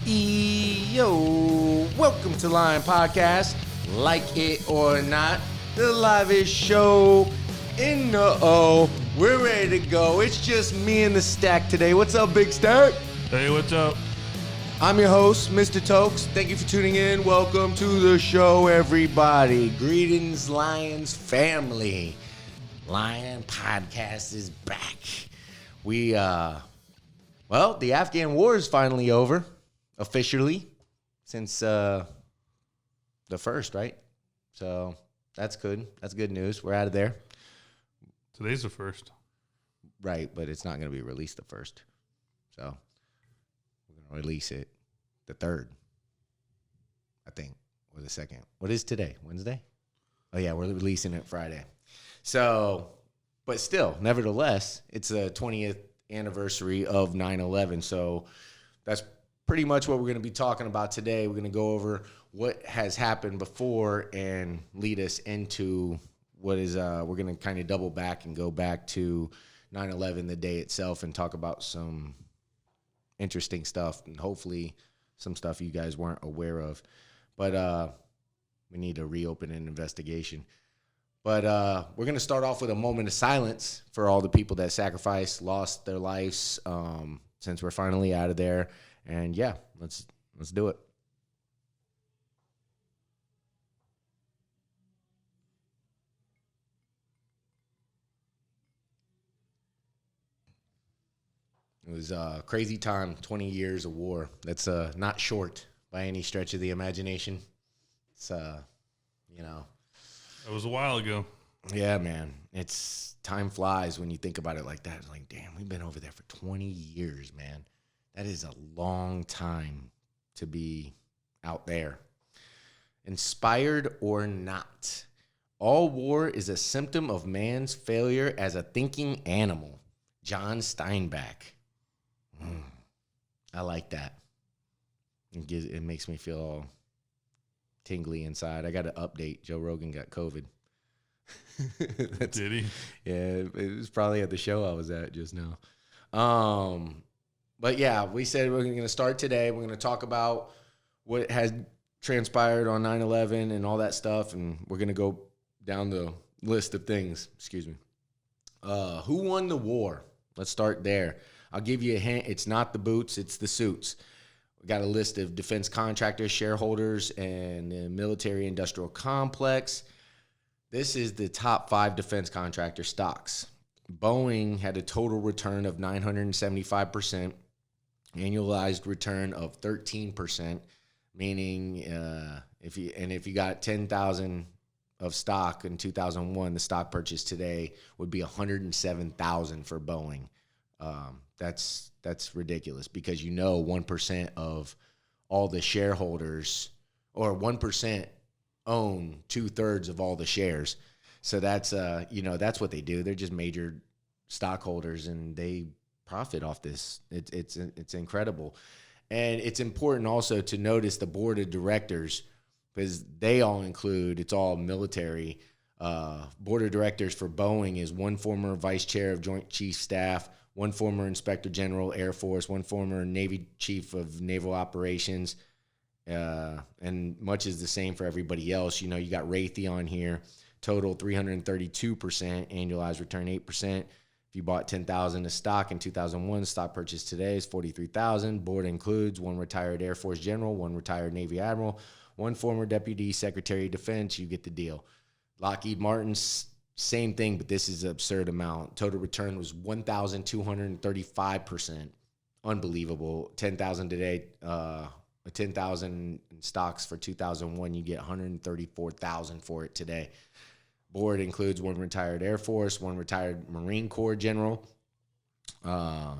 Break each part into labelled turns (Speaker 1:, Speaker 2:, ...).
Speaker 1: Yo, welcome to L.I.O.N Podcast. Like it or not, the livest show in the O. We're ready to go. It's just me and the Stack today. What's up, Big Stack?
Speaker 2: Hey, what's up?
Speaker 1: I'm your host, Mr. Tokes. Thank you for tuning in. Welcome to the show, everybody. Greetings, Lions family. L.I.O.N Podcast is back. The Afghan war is finally over, officially, since the first, right? So that's good. That's good news. We're out of there.
Speaker 2: Today's the first.
Speaker 1: Right, but it's not going to be released the first. So we're going to release it the third, I think, or the second. What is today? Wednesday? Oh, yeah, we're releasing it Friday. So, but still, nevertheless, it's the 20th anniversary of 9/11. So that's pretty much what we're going to be talking about today. We're going to go over what has happened before and lead us into what is, we're going to kind of double back and go back to 9/11, the day itself, and talk about some interesting stuff and hopefully some stuff you guys weren't aware of. But we need to reopen an investigation. But we're going to start off with a moment of silence for all the people that sacrificed, lost their lives, since we're finally out of there. And yeah, let's do it. It was a crazy time, 20 years of war. That's not short by any stretch of the imagination. It's,
Speaker 2: That was a while ago.
Speaker 1: Yeah, man. It's time flies when you think about it like that. It's like, damn, we've been over there for 20 years, man. That is a long time to be out there. Inspired or not, all war is a symptom of man's failure as a thinking animal. John Steinbeck. I like that. It makes me feel all tingly inside. I got to update. Joe Rogan got COVID.
Speaker 2: Did he?
Speaker 1: Yeah, it was probably at the show I was at just now. But yeah, we said we're going to start today. We're going to talk about what has transpired on 9/11 and all that stuff, and we're going to go down the list of things. Excuse me. Who won the war? Let's start there. I'll give you a hint. It's not the boots, it's the suits. We got a list of defense contractors, shareholders, and the military-industrial complex. This is the top 5 defense contractor stocks. Boeing had a total return of 975%, annualized return of 13%, meaning if you got 10,000 of stock in 2001, the stock purchase today would be 107,000 for Boeing. That's ridiculous because 1% of all the shareholders, or 1% own 2/3 of all the shares. So that's that's what they do. They're just major stockholders and they profit off this. It's incredible. And it's important also to notice the board of directors, because they all include, it's all military. Board of directors for Boeing is one former vice chair of Joint Chief Staff, one former Inspector General, Air Force, one former Navy Chief of Naval Operations, and much is the same for everybody else. You got Raytheon here, total 332%, annualized return 8%. If you bought 10,000 of stock in 2001, stock purchase today is 43,000. Board includes one retired Air Force General, one retired Navy Admiral, one former Deputy Secretary of Defense. You get the deal. Lockheed Martin's same thing, but this is an absurd amount. Total return was 1,235%. Unbelievable. 10,000 today, 10,000 stocks for 2001, you get 134,000 for it today. Board includes one retired Air Force, one retired Marine Corps General.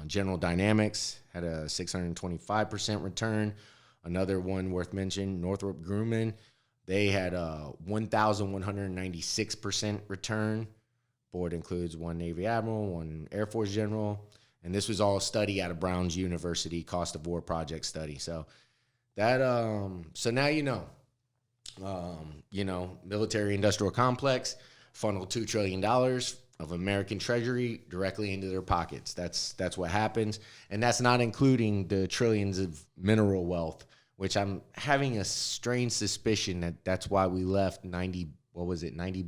Speaker 1: General Dynamics had a 625% return. Another one worth mentioning, Northrop Grumman, they had a 1,196% return. Board includes one Navy Admiral, one Air Force General, and this was all a study out of Brown's University Cost of War Project study. So that, so now military industrial complex funneled $2 trillion of American Treasury directly into their pockets. That's what happens, and that's not including the trillions of mineral wealth, which I'm having a strange suspicion that that's why we left $90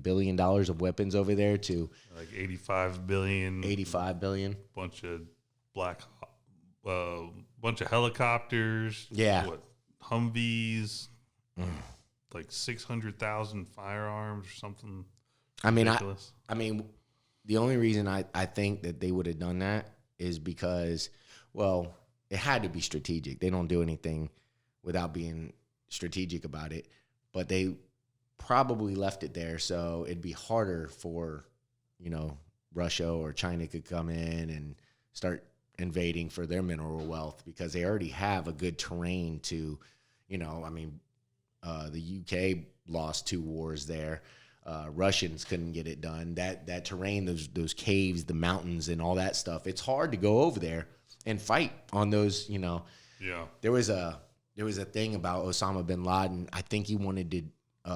Speaker 1: billion of weapons over there to
Speaker 2: like 85 billion.
Speaker 1: 85 billion.
Speaker 2: Bunch of bunch of helicopters.
Speaker 1: Yeah.
Speaker 2: What, Humvees. Like 600,000 firearms or something.
Speaker 1: I mean,
Speaker 2: ridiculous.
Speaker 1: I mean, the only reason I think that they would have done that is because, well, it had to be strategic. They don't do anything without being strategic about it, but they probably left it there so it'd be harder for, Russia or China could come in and start invading for their mineral wealth because they already have a good terrain to, the UK lost 2 wars there. Russians couldn't get it done. That terrain, those caves, the mountains, and all that stuff. It's hard to go over there and fight on those.
Speaker 2: Yeah.
Speaker 1: There was a thing about Osama bin Laden. I think he wanted to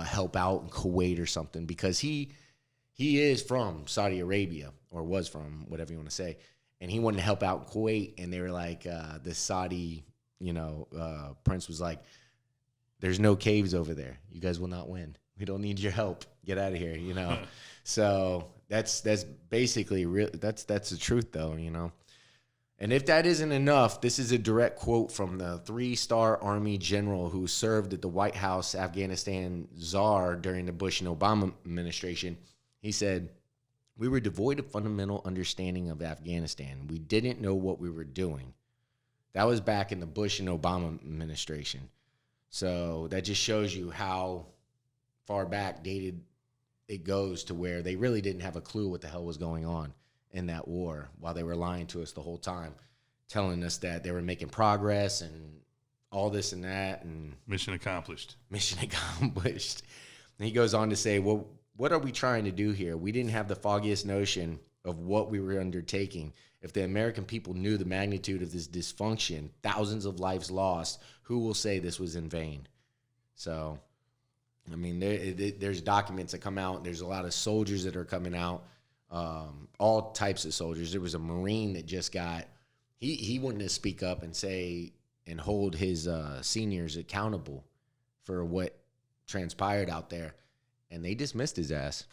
Speaker 1: help out in Kuwait or something because he is from Saudi Arabia or was from, whatever you want to say, and he wanted to help out in Kuwait. And they were like, the Saudi, prince was like, "There's no caves over there. You guys will not win. We don't need your help. Get out of here." So that's basically real. That's the truth, though. And if that isn't enough, this is a direct quote from the 3-star Army general who served at the White House Afghanistan czar during the Bush and Obama administration. He said, "We were devoid of fundamental understanding of Afghanistan. We didn't know what we were doing." That was back in the Bush and Obama administration. So that just shows you how far back dated it goes to where they really didn't have a clue what the hell was going on in that war while they were lying to us the whole time, telling us that they were making progress and all this and that. And
Speaker 2: mission accomplished.
Speaker 1: Mission accomplished. And he goes on to say, well, what are we trying to do here? We didn't have the foggiest notion of what we were undertaking. If the American people knew the magnitude of this dysfunction, thousands of lives lost, who will say this was in vain? So, I mean, there's documents that come out. There's a lot of soldiers that are coming out, all types of soldiers. There was a Marine that just got, he wanted to speak up and say and hold his seniors accountable for what transpired out there, and they dismissed his ass.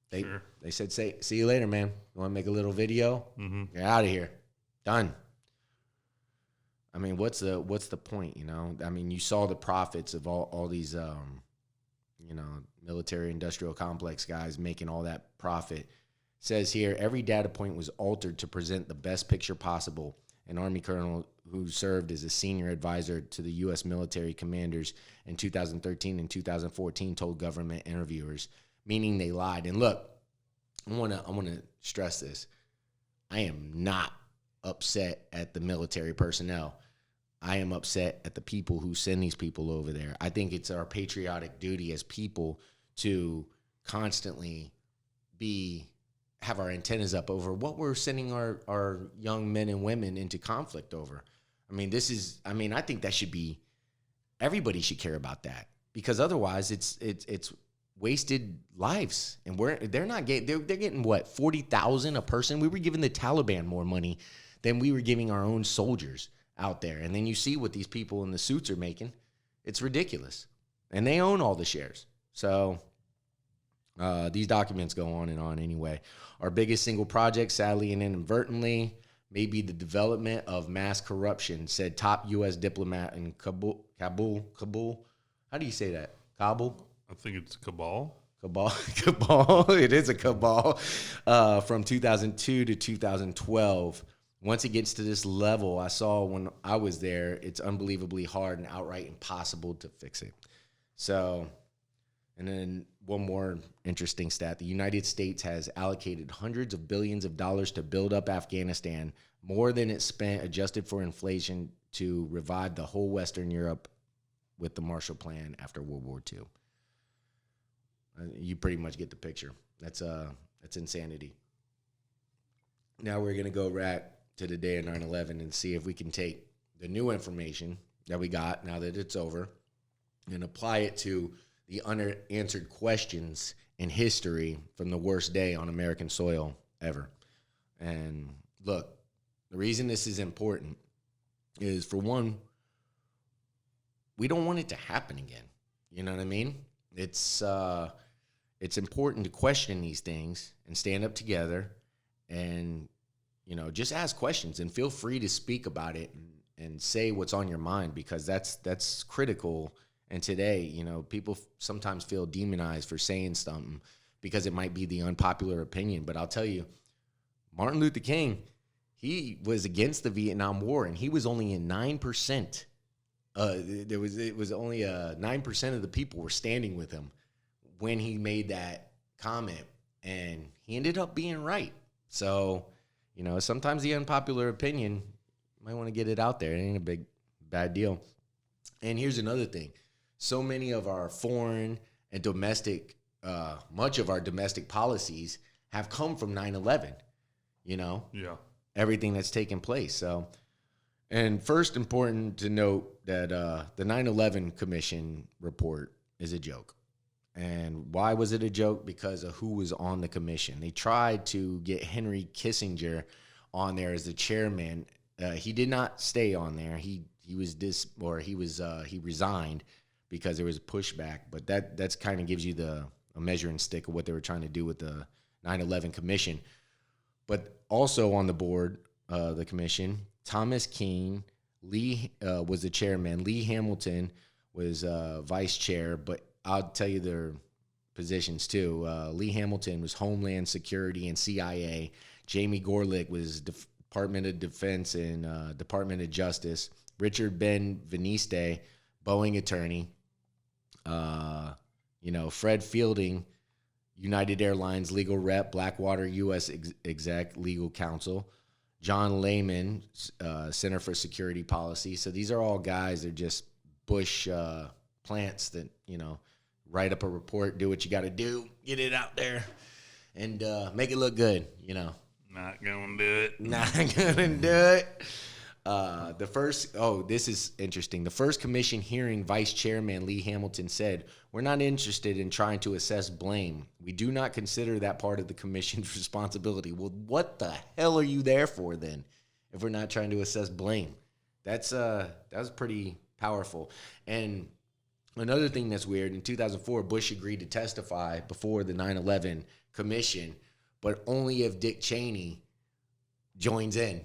Speaker 1: They said, see you later, man. You want to make a little video? Mm-hmm. You're out of here. Done. I mean, what's the point, I mean, you saw the profits of all these, military industrial complex guys making all that profit. It says here, every data point was altered to present the best picture possible. An Army colonel who served as a senior advisor to the U.S. military commanders in 2013 and 2014 told government interviewers, meaning they lied. And look, I want to stress this. I am not upset at the military personnel. I am upset at the people who send these people over there. I think it's our patriotic duty as people to constantly have our antennas up over what we're sending our young men and women into conflict over. I mean, I think that should be, everybody should care about that, because otherwise it's wasted lives. And they're getting what, 40,000 a person? We were giving the Taliban more money than we were giving our own soldiers out there. And then you see what these people in the suits are making. It's ridiculous. And they own all the shares. So these documents go on and on anyway. Our biggest single project, sadly and inadvertently, may be the development of mass corruption, said top U.S. diplomat in Kabul. How do you say that? Kabul?
Speaker 2: I think it's cabal.
Speaker 1: Cabal. It is a cabal from 2002 to 2012. Once it gets to this level, I saw when I was there, it's unbelievably hard and outright impossible to fix it. So, and then one more interesting stat. The United States has allocated hundreds of billions of dollars to build up Afghanistan, more than it spent adjusted for inflation to revive the whole Western Europe with the Marshall Plan after World War II. You pretty much get the picture. That's insanity. Now we're going to go back to the day of 9/11 and see if we can take the new information that we got now that it's over and apply it to the unanswered questions in history from the worst day on American soil ever. And look, the reason this is important is, for one, we don't want it to happen again. You know what I mean? It's important to question these things and stand up together and, just ask questions and feel free to speak about it and say what's on your mind, because that's critical. And today, people sometimes feel demonized for saying something because it might be the unpopular opinion. But I'll tell you, Martin Luther King, he was against the Vietnam War, and he was only in 9%. It was only 9% of the people were standing with him when he made that comment, and he ended up being right. So, sometimes the unpopular opinion, you might want to get it out there. It ain't a bad deal. And here's another thing. So many of our foreign and domestic, much of our domestic policies have come from 9/11, Yeah. Everything that's taken place. So, and first, important to note that the 9/11 Commission report is a joke. And why was it a joke? Because of who was on the commission. They tried to get Henry Kissinger on there as the chairman. He did not stay on there. He resigned because there was pushback. But that's kind of gives you a measuring stick of what they were trying to do with the 9/11 Commission. But also on the board, the commission, Thomas Keane, Lee was the chairman. Lee Hamilton was vice chair, but I'll tell you their positions too. Lee Hamilton was Homeland Security and CIA. Jamie Gorelick was Department of Defense and Department of Justice. Richard Ben Veniste, Boeing attorney. Fred Fielding, United Airlines legal rep, Blackwater U.S. exec legal counsel. John Lehman, Center for Security Policy. So these are all guys. They're just Bush plants that, write up a report, do what you got to do, get it out there, and make it look good,
Speaker 2: Not going to do it.
Speaker 1: Not going to do it. This is interesting. The first commission hearing, Vice Chairman Lee Hamilton said, "We're not interested in trying to assess blame. We do not consider that part of the commission's responsibility." Well, what the hell are you there for then, if we're not trying to assess blame? That was pretty powerful. And another thing that's weird, in 2004, Bush agreed to testify before the 9/11 commission, but only if Dick Cheney joins in.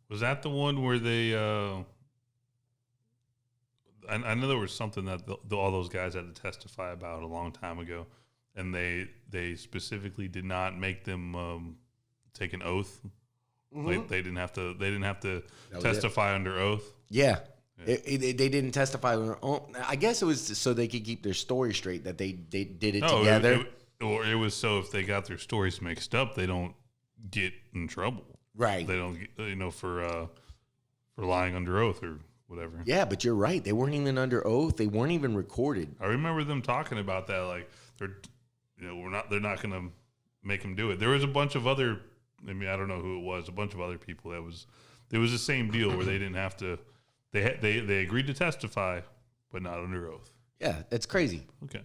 Speaker 2: Was that the one where they? I know there was something that all those guys had to testify about a long time ago, and they specifically did not make them take an oath. Mm-hmm. Like they didn't have to testify under oath.
Speaker 1: Yeah. They didn't testify on their own. I guess it was so they could keep their story straight, that they did it together.
Speaker 2: Or it was so if they got their stories mixed up, they don't get in trouble.
Speaker 1: Right.
Speaker 2: They don't get, for lying under oath or whatever.
Speaker 1: Yeah, but you're right. They weren't even under oath. They weren't even recorded.
Speaker 2: I remember them talking about that. Like they're not going to make them do it. There was a bunch of other. I don't know who it was. A bunch of other people. It was the same deal where they didn't have to. They agreed to testify, but not under oath.
Speaker 1: Yeah, that's crazy.
Speaker 2: Okay.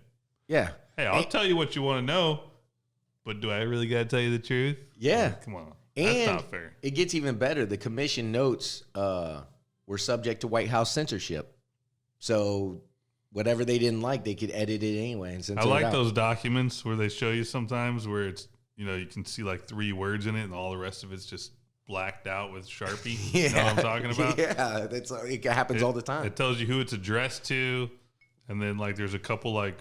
Speaker 1: Yeah.
Speaker 2: Hey, I'll tell you what you want to know, but do I really got to tell you the truth?
Speaker 1: Yeah.
Speaker 2: Come on.
Speaker 1: And
Speaker 2: that's not fair.
Speaker 1: It gets even better. The commission notes were subject to White House censorship. So whatever they didn't like, they could edit it anyway and censor it out.
Speaker 2: I like those documents where they show you sometimes where it's, you can see like 3 words in it and all the rest of it's just blacked out with Sharpie.
Speaker 1: Yeah.
Speaker 2: You know what I'm talking about?
Speaker 1: Yeah, it happens all the time.
Speaker 2: It tells you who it's addressed to, and then like there's a couple like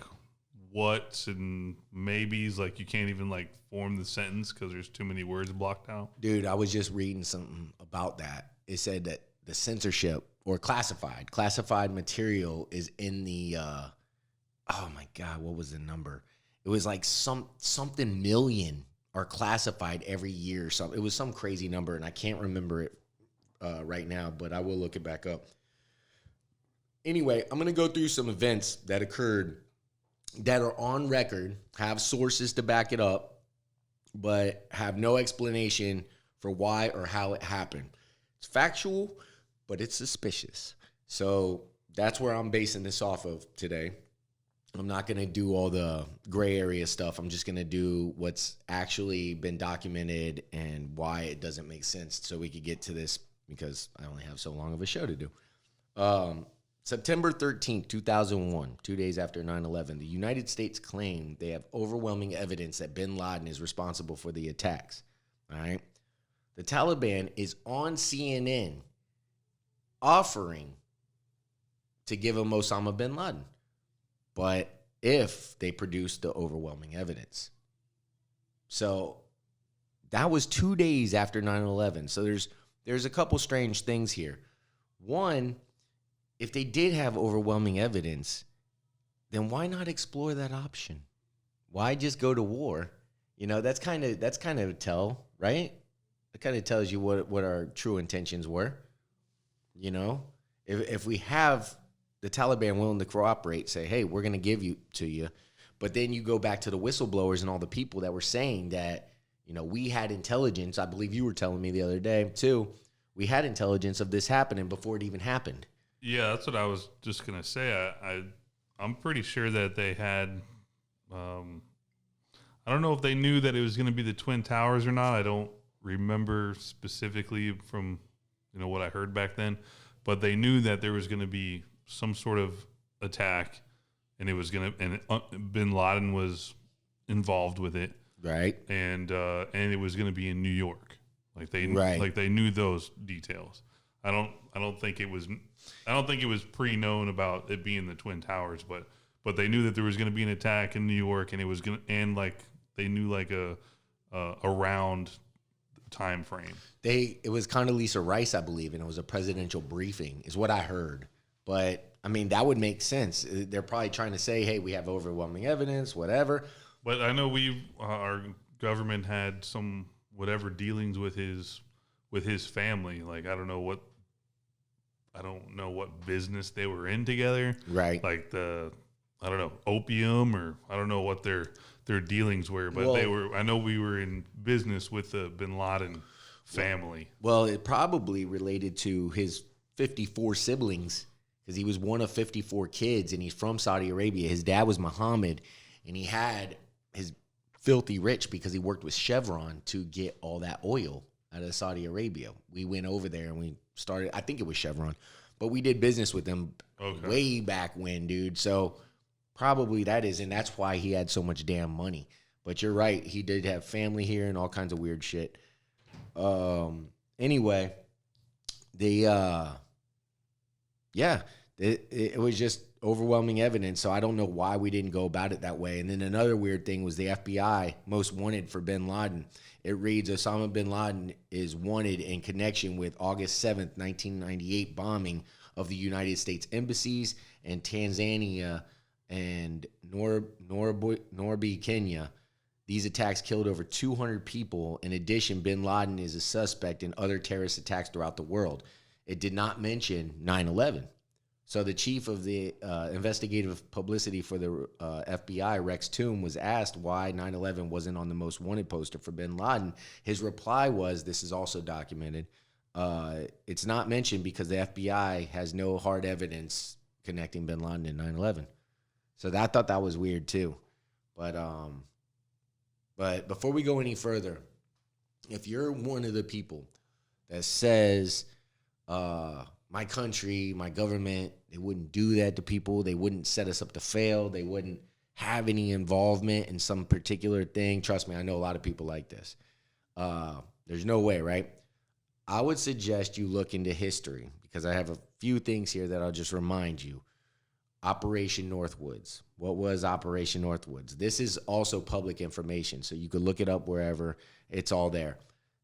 Speaker 2: whats and maybes, like you can't even like form the sentence because there's too many words blocked out.
Speaker 1: Dude, I was just reading something about that. It said that the censorship or classified material is in the oh my God, what was the number? It was like something million are classified every year. It was some crazy number, and I can't remember it right now, but I will look it back up. Anyway, I'm going to go through some events that occurred that are on record, have sources to back it up, but have no explanation for why or how it happened. It's factual, but it's suspicious. So that's where I'm basing this off of today. I'm not going to do all the gray area stuff. I'm just going to do what's actually been documented and why it doesn't make sense so we could get to this because I only have so long of a show to do. September 13th, 2001, 2 days after 9/11, the United States claimed they have overwhelming evidence that bin Laden is responsible for the attacks. All right. The Taliban is on CNN offering to give him Osama bin Laden, but if they produce the overwhelming evidence. So that was 2 days after 9/11. So there's a couple strange things here. One, if they did have overwhelming evidence, then why not explore that option? Why just go to war? You know, that's kind of a tell, right? It kind of tells you what our true intentions were. You know, if we have the Taliban willing to cooperate, say, hey, we're going to give you to you, but then you go back to the whistleblowers and all the people that were saying that, you know, we had intelligence. I believe you were telling me the other day too. We had intelligence of this happening before it even happened.
Speaker 2: Yeah, that's what I was just gonna say. I'm pretty sure that they had. I don't know if they knew that it was going to be the Twin Towers or not. I don't remember specifically from what I heard back then, but they knew that there was going to be some sort of attack, and it was going to, and bin Laden was involved with it,
Speaker 1: right?
Speaker 2: And it was going to be in New York. Like they knew those details. I don't think it was pre-known about it being the Twin Towers, but they knew that there was going to be an attack in New York, and it was going to, and like they knew like a round time frame.
Speaker 1: It was Condoleezza Rice, I believe, and it was a presidential briefing, is what I heard. But I mean, that would make sense. They're probably trying to say, hey, we have overwhelming evidence, whatever.
Speaker 2: But I know our government had some whatever dealings with his family. Like I don't know what business they were in together.
Speaker 1: Right.
Speaker 2: Like I don't know, opium, or I don't know what their dealings were, but I know we were in business with the bin Laden family.
Speaker 1: Well, it probably related to his 54 siblings, because he was one of 54 kids, and he's from Saudi Arabia. His dad was Muhammad, and he had his filthy rich because he worked with Chevron to get all that oil out of Saudi Arabia. We went over there and we started, I think it was Chevron, but we did business with them way back when, dude. So probably that is, and that's why he had so much damn money. But you're right, he did have family here and all kinds of weird shit. Anyway, it was just overwhelming evidence, so I don't know why we didn't go about it that way. And then another weird thing was the FBI most wanted for bin Laden. It reads Osama bin Laden is wanted in connection with August 7th, 1998 bombing of the United States embassies in Tanzania and Nairobi, Kenya. These attacks killed over 200 people. In addition, bin Laden is a suspect in other terrorist attacks throughout the world. It did not mention 9/11. So the chief of the investigative publicity for the FBI, Rex Toom, was asked why 9/11 wasn't on the most wanted poster for bin Laden. His reply was, this is also documented, it's not mentioned because the FBI has no hard evidence connecting bin Laden and 9/11. So I thought that was weird too. But before we go any further, if you're one of the people that says, my country, my government, they wouldn't do that to people, they wouldn't set us up to fail, they wouldn't have any involvement in some particular thing, trust me, I know a lot of people like this. There's no way, right? I would suggest you look into history, because I have a few things here that I'll just remind you. Operation Northwoods. What was Operation Northwoods? This is also public information, so you could look it up wherever. It's all there.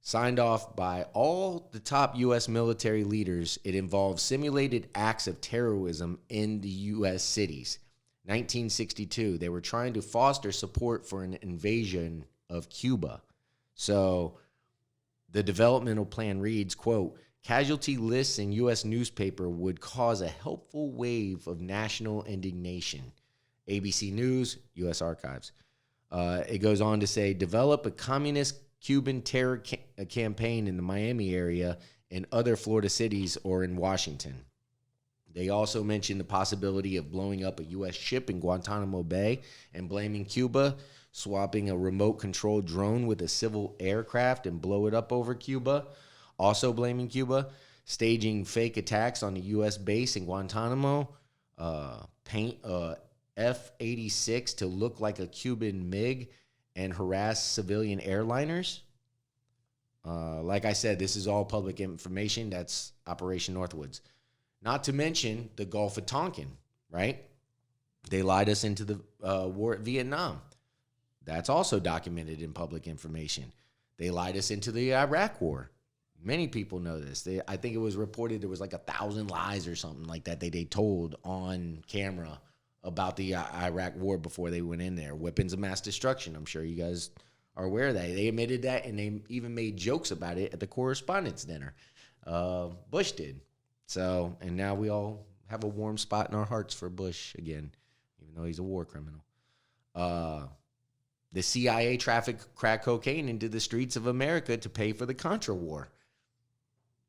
Speaker 1: Signed off by all the top U.S. military leaders, it involves simulated acts of terrorism in the U.S. cities. 1962, they were trying to foster support for an invasion of Cuba. So the developmental plan reads, quote, casualty lists in U.S. newspaper would cause a helpful wave of national indignation. ABC News, U.S. Archives. It goes on to say, develop a communist Cuban terror campaign in the Miami area and other Florida cities or in Washington. They also mentioned the possibility of blowing up a U.S. ship in Guantanamo Bay and blaming Cuba, swapping a remote-controlled drone with a civil aircraft and blow it up over Cuba, also blaming Cuba, staging fake attacks on the U.S. base in Guantanamo, paint a F-86 to look like a Cuban MiG, and harass civilian airliners. Like I said, this is all public information. That's Operation Northwoods. Not to mention the Gulf of Tonkin, right? They lied us into the war at Vietnam. That's also documented in public information. They lied us into the Iraq war. Many people know this. I think it was reported there was like 1,000 lies or something like that they told on camera about the Iraq war before they went in there. Weapons of mass destruction. I'm sure you guys are aware of that. They admitted that, and they even made jokes about it at the Correspondents' Dinner. Bush did. So, and now we all have a warm spot in our hearts for Bush again, even though he's a war criminal. The CIA trafficked crack cocaine into the streets of America to pay for the Contra War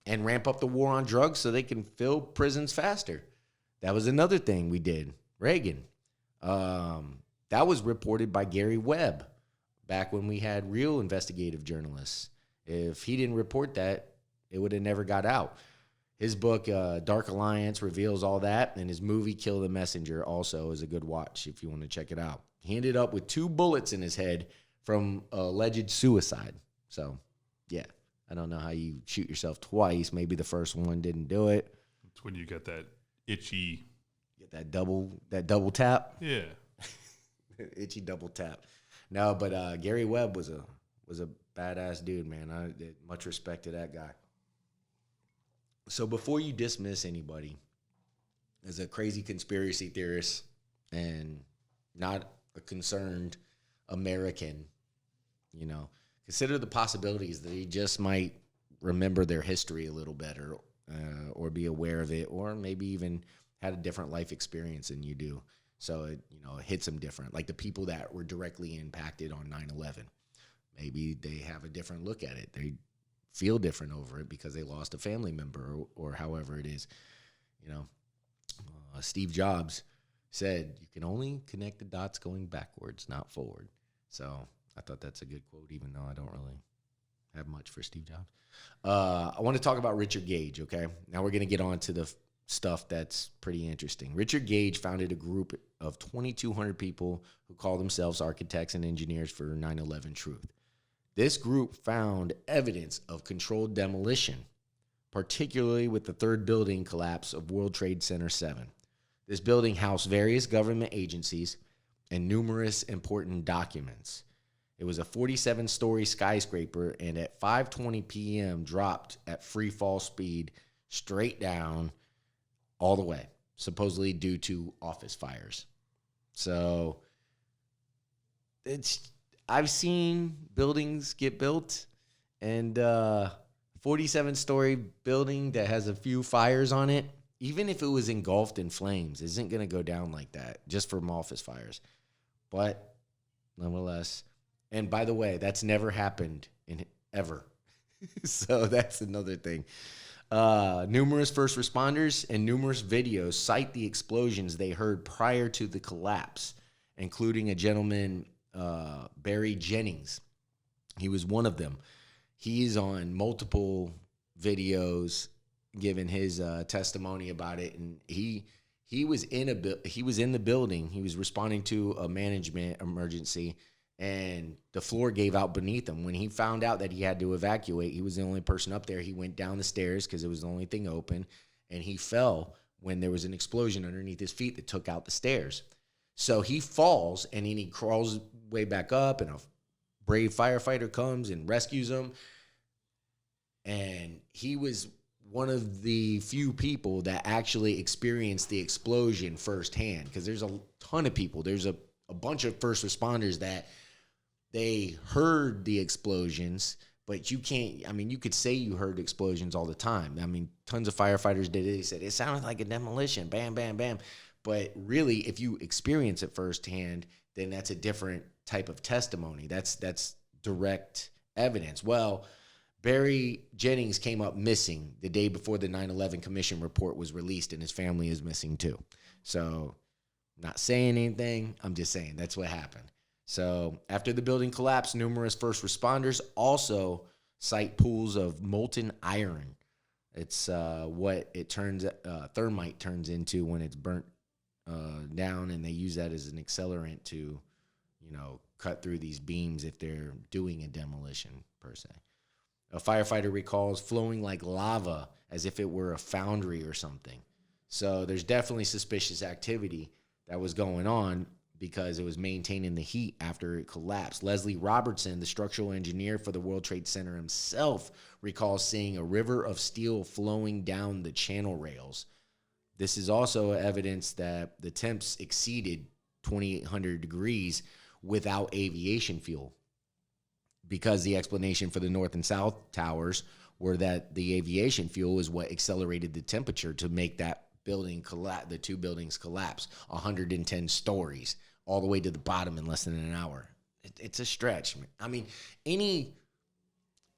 Speaker 1: and ramp up the war on drugs so they can fill prisons faster. That was another thing we did. Reagan. That was reported by Gary Webb back when we had real investigative journalists. If he didn't report that, it would have never got out. His book, Dark Alliance, reveals all that, and his movie, Kill the Messenger, also is a good watch if you want to check it out. He ended up with 2 bullets in his head from alleged suicide. So, yeah, I don't know how you shoot yourself twice. Maybe the first one didn't do it.
Speaker 2: It's when you get that itchy...
Speaker 1: Get that double tap?
Speaker 2: Yeah.
Speaker 1: Itchy double tap. No, but Gary Webb was a badass dude, man. I did much respect to that guy. So before you dismiss anybody as a crazy conspiracy theorist and not a concerned American, consider the possibilities that they just might remember their history a little better, or be aware of it, or maybe even had a different life experience than you do. So it hits them different. Like the people that were directly impacted on 9/11. Maybe they have a different look at it. They feel different over it because they lost a family member or however it is. Steve Jobs said, you can only connect the dots going backwards, not forward. So I thought that's a good quote, even though I don't really have much for Steve Jobs. I want to talk about Richard Gage, okay? Now we're going to get on to the stuff that's pretty interesting. Richard Gage founded a group of 2,200 people who call themselves architects and engineers for 9/11 Truth. This group found evidence of controlled demolition, particularly with the 3rd building collapse of World Trade Center 7. This building housed various government agencies and numerous important documents. It was a 47-story skyscraper, and at 5:20 p.m. dropped at free fall speed straight down all the way, supposedly due to office fires. So I've seen buildings get built, and 47-story building that has a few fires on it, even if it was engulfed in flames, isn't going to go down like that just from office fires. But nonetheless, and by the way, that's never happened ever. So that's another thing. Numerous first responders and numerous videos cite the explosions they heard prior to the collapse, including a gentleman, Barry Jennings. He was one of them. He's on multiple videos giving his testimony about it, and he was in the building. He was responding to a management emergency, and the floor gave out beneath him. When he found out that he had to evacuate, he was the only person up there. He went down the stairs because it was the only thing open, and he fell when there was an explosion underneath his feet that took out the stairs. So he falls, and then he crawls way back up, and a brave firefighter comes and rescues him. And he was one of the few people that actually experienced the explosion firsthand, because there's a ton of people. There's a bunch of first responders that they heard the explosions, but you could say you heard explosions all the time. I mean, tons of firefighters did it. They said, it sounded like a demolition, bam, bam, bam. But really, if you experience it firsthand, then that's a different type of testimony. That's direct evidence. Well, Barry Jennings came up missing the day before the 9/11 Commission report was released, and his family is missing too. So, I'm not saying anything. I'm just saying that's what happened. So, after the building collapsed, numerous first responders also cite pools of molten iron. It's what it turns thermite turns into when it's burnt down, and they use that as an accelerant to, cut through these beams if they're doing a demolition per se. A firefighter recalls flowing like lava as if it were a foundry or something. So there's definitely suspicious activity that was going on because it was maintaining the heat after it collapsed. Leslie Robertson, the structural engineer for the World Trade Center himself, recalls seeing a river of steel flowing down the channel rails. This is also evidence that the temps exceeded 2,800 degrees without aviation fuel, because the explanation for the north and south towers were that the aviation fuel is what accelerated the temperature to make that building collapse, the two buildings collapse 110 stories all the way to the bottom in less than an hour. It's a stretch. I mean, any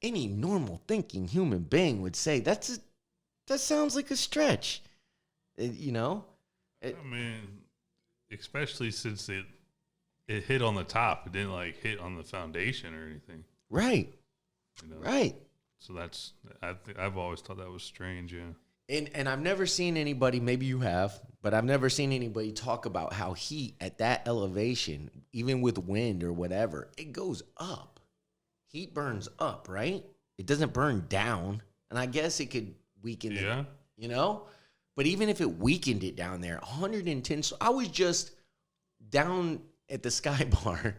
Speaker 1: normal thinking human being would say that sounds like a stretch. I
Speaker 2: mean, especially since it hit on the top. It didn't like hit on the foundation or anything.
Speaker 1: Right. Right.
Speaker 2: So I've always thought that was strange. Yeah.
Speaker 1: And I've never seen anybody, maybe you have, but I've never seen anybody talk about how heat at that elevation, even with wind or whatever, it goes up. Heat burns up, right? It doesn't burn down. And I guess it could weaken it, But even if it weakened it down there, 110, I was just down at the Sky Bar.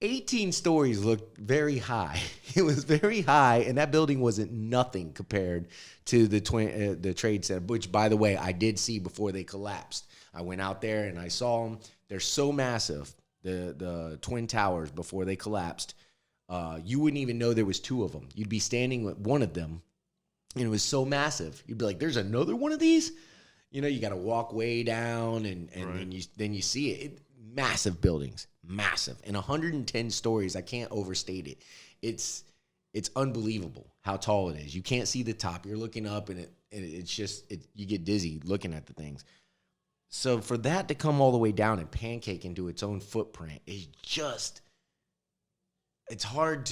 Speaker 1: 18 stories looked very high. It was very high, and that building wasn't nothing compared to the Trade Center, which, by the way, I did see before they collapsed. I went out there and I saw them. They're so massive, the Twin Towers, before they collapsed. You wouldn't even know there was two of them. You'd be standing with one of them, and it was so massive. You'd be like, "There's another one of these." You got to walk way down, and right. then you see it. Massive buildings, massive, and 110 stories. I can't overstate it. It's unbelievable how tall it is. You can't see the top. You're looking up, and it's just you get dizzy looking at the things. So for that to come all the way down and pancake into its own footprint is just, it's hard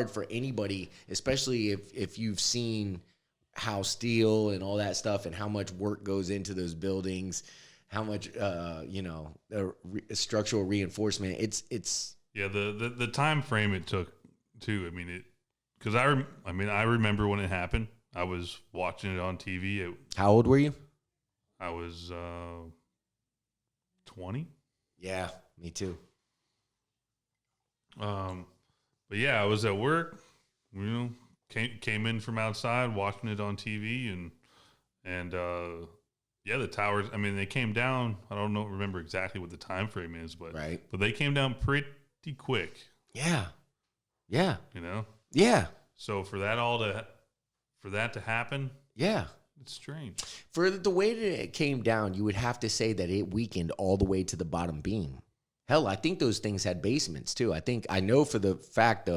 Speaker 1: for anybody, especially if you've seen how steel and all that stuff and how much work goes into those buildings. How much, structural reinforcement. It's
Speaker 2: the time frame it took too. I mean, because I remember when it happened. I was watching it on TV.
Speaker 1: How old were you?
Speaker 2: I was 20.
Speaker 1: Yeah, me too.
Speaker 2: But yeah, I was at work. Came in from outside, watching it on TV, and. Yeah, the towers. I mean, they came down. I don't remember exactly what the time frame is, but
Speaker 1: right.
Speaker 2: But they came down pretty quick.
Speaker 1: Yeah.
Speaker 2: Yeah. So for that to happen.
Speaker 1: Yeah.
Speaker 2: It's strange.
Speaker 1: For the way that it came down, you would have to say that it weakened all the way to the bottom beam. Hell, I think those things had basements too. I know for the fact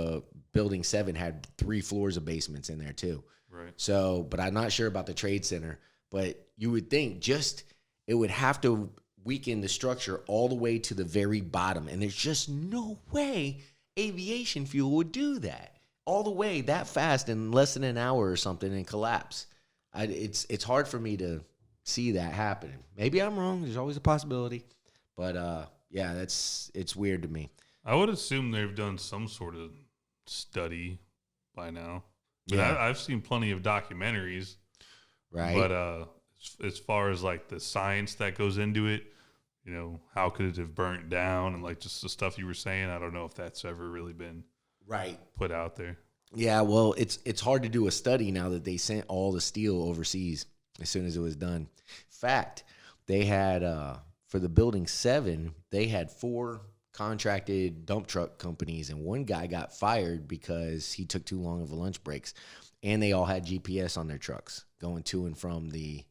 Speaker 1: Building 7 had 3 floors of basements in there too.
Speaker 2: Right.
Speaker 1: So, but I'm not sure about the Trade Center. But you would think it would have to weaken the structure all the way to the very bottom. And there's just no way aviation fuel would do that. All the way that fast in less than an hour or something and collapse. It's hard for me to see that happening. Maybe I'm wrong. There's always a possibility. But, yeah, it's weird to me.
Speaker 2: I would assume they've done some sort of study by now.
Speaker 1: Yeah.
Speaker 2: I've seen plenty of documentaries.
Speaker 1: Right.
Speaker 2: But as far as like the science that goes into it, how could it have burnt down and like just the stuff you were saying, I don't know if that's ever really been put out there.
Speaker 1: Yeah, well, it's hard to do a study now that they sent all the steel overseas as soon as it was done. Fact, they had for the Building 7, they had 4 contracted dump truck companies, and one guy got fired because he took too long of a lunch breaks. And they all had GPS on their trucks going to and from the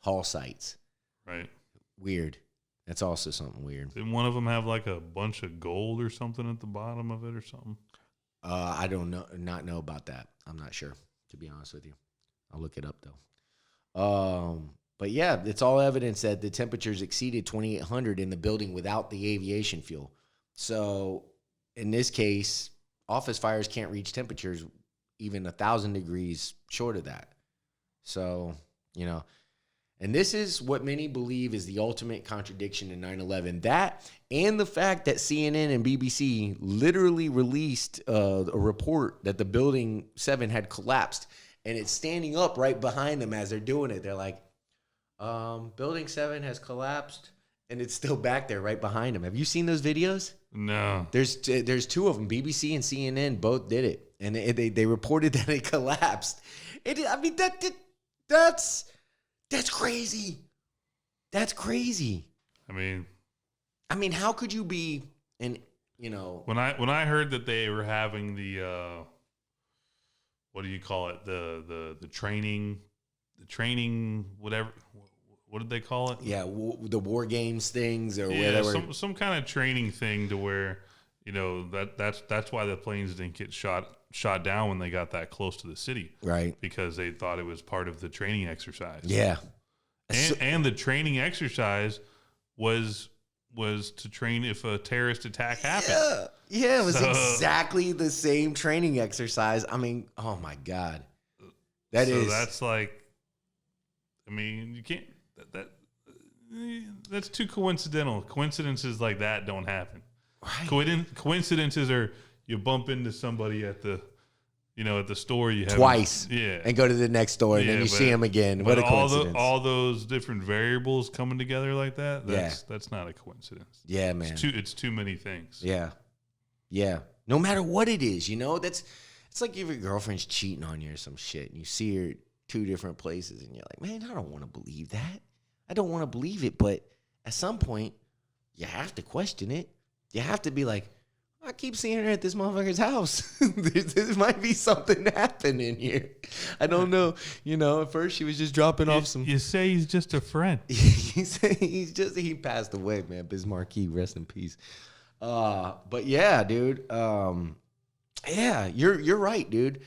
Speaker 1: haul sites.
Speaker 2: Right.
Speaker 1: Weird. That's also something weird.
Speaker 2: Didn't one of them have like a bunch of gold or something at the bottom of it or something?
Speaker 1: I don't not know about that. I'm not sure, to be honest with you. I'll look it up though. But yeah, it's all evidence that the temperatures exceeded 2,800 in the building without the aviation fuel. So in this case, office fires can't reach temperatures even 1,000 degrees short of that. So, and this is what many believe is the ultimate contradiction in 9/11. That and the fact that CNN and BBC literally released a report that the Building 7 had collapsed, and it's standing up right behind them as they're doing it. They're like, Building 7 has collapsed, and it's still back there right behind them. Have you seen those videos?
Speaker 2: No.
Speaker 1: There's two of them. BBC and CNN both did it, and they reported that it collapsed. That's crazy. That's crazy.
Speaker 2: I mean,
Speaker 1: how could you be
Speaker 2: when I heard that they were having the what do you call it, the training whatever, what did they call it?
Speaker 1: Yeah, the war games things or
Speaker 2: yeah,
Speaker 1: whatever.
Speaker 2: some kind of training thing to where that's why the planes didn't get shot down when they got that close to the city,
Speaker 1: right?
Speaker 2: Because they thought it was part of the training exercise.
Speaker 1: Yeah,
Speaker 2: and the training exercise was to train if a terrorist attack happened.
Speaker 1: Yeah, it was exactly the same training exercise. I mean, oh my God,
Speaker 2: that's like, you can't that's too coincidental. Coincidences like that don't happen. Right. Coincidences are you bump into somebody at the store
Speaker 1: twice,
Speaker 2: yeah,
Speaker 1: and go to the next store, and then you see them again. What a coincidence!
Speaker 2: All those different variables coming together like that. That's not a coincidence.
Speaker 1: Yeah, man.
Speaker 2: It's too many things.
Speaker 1: Yeah. No matter what it is, it's like if your girlfriend's cheating on you or some shit, and you see her 2 different places, and you're like, man, I don't want to believe that. I don't want to believe it, but at some point, you have to question it. You have to be like, I keep seeing her at this motherfucker's house. there might be something happening here. I don't know. At first she was just dropping off some.
Speaker 2: You say he's just a friend.
Speaker 1: You say he passed away, man. Bismarcky, rest in peace. But yeah, dude. Yeah, you're right, dude.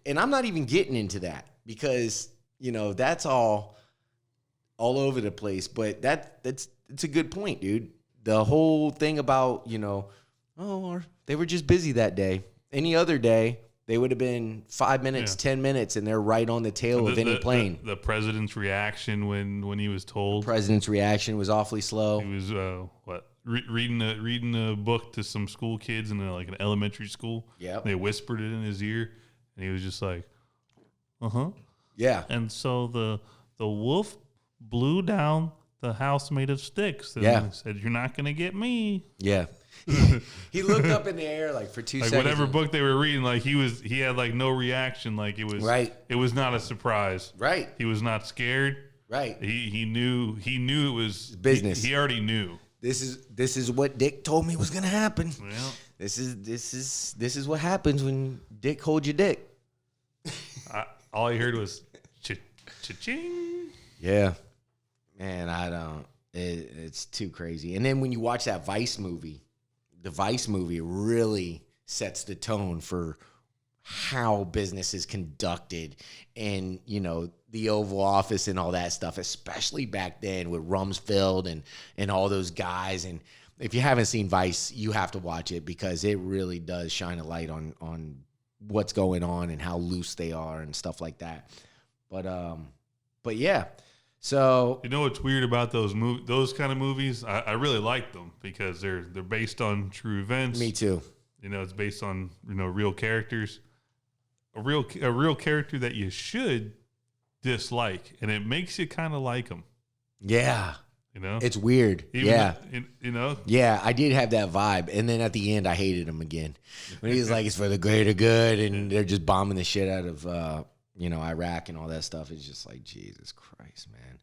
Speaker 1: And I'm not even getting into that because that's all over the place. But it's a good point, dude. The whole thing about they were just busy that day. Any other day, they would have been 5 minutes, 10 minutes, and they're right on the tail of any plane.
Speaker 2: The president's reaction when he was told.
Speaker 1: The president's reaction was awfully slow.
Speaker 2: He was reading a book to some school kids in an elementary school.
Speaker 1: Yeah.
Speaker 2: They whispered it in his ear, and he was just like,
Speaker 1: Yeah.
Speaker 2: And so the wolf blew down the house made of sticks. And said, "You're not going to get me."
Speaker 1: Yeah. He looked up in the air for 2 seconds.
Speaker 2: Whatever book they were reading, he had no reaction. It was
Speaker 1: right.
Speaker 2: It was not a surprise.
Speaker 1: Right.
Speaker 2: He was not scared.
Speaker 1: Right.
Speaker 2: He knew it was
Speaker 1: business.
Speaker 2: He already knew.
Speaker 1: This is what Dick told me was going to happen.
Speaker 2: Well,
Speaker 1: this is what happens when Dick holds your dick.
Speaker 2: All I heard was cha-ching.
Speaker 1: Yeah. Man, I don't. It's too crazy. And then when you watch that Vice movie, the Vice movie really sets the tone for how business is conducted and, the Oval Office and all that stuff, especially back then with Rumsfeld and all those guys. And if you haven't seen Vice, you have to watch it because it really does shine a light on what's going on and how loose they are and stuff like that. But yeah. So
Speaker 2: what's weird about those kind of movies? I really like them because they're based on true events.
Speaker 1: Me too.
Speaker 2: It's based on real characters, a real character that you should dislike, and it makes you kind of like them.
Speaker 1: Yeah, it's weird. Yeah, I did have that vibe, and then at the end, I hated him again when he's like, "It's for the greater good," and they're just bombing the shit out of Iraq and all that stuff. It's just like, Jesus Christ, man.